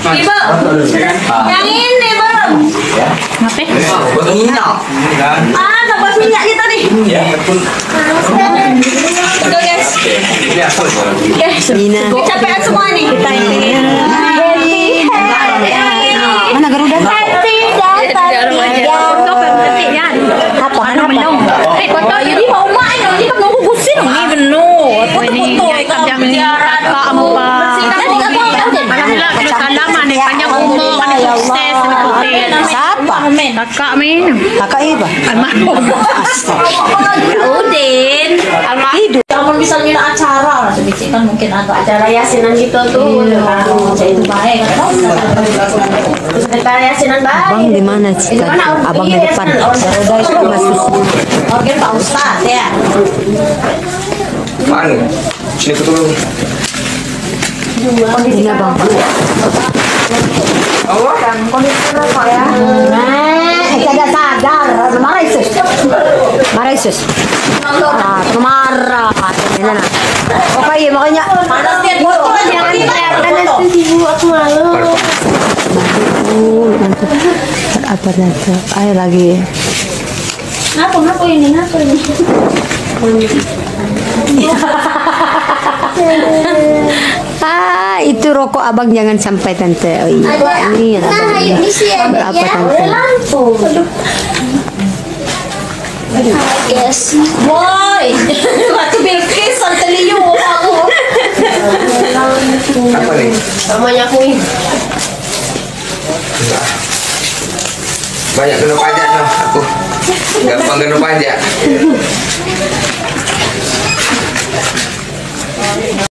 Ibu, yang ini belum. Ah, tambah minyak kita nih. Udah guys. Kecapean semua nih. Mana Garuda? Apa? Foto jadi mau main ini kan nunggu busin nih bener. Foto kakak Min. Kakak Iba. Udin. Hidup. Kalau misalnya acara, kan mungkin ada acara yasinan gitu tuh. Itu baik. Terus acara yasinan baik. Abang di mana sih? Abang di depan. Garuda itu masuk. Organ Pak Ustadz ya. Mana? Sini ketemu. Ini abang. Kondisi rokok ya. Tidak sadar. Marah Isus. Marah Isus. Marah. Ini oke, makanya. Panas dia botol jangan teriak ibu aku malu. Apa nanti? Ayo lagi. Ngapa ini? Itu rokok abang jangan sampai tante. Oh, iya. Ini apa tante? Lampu. Yes. Boy. Batu Bilqis anteliu aku. Apa nih? Namanya Queen. Banyak kena pajak noh aku. Gampang kena pajak.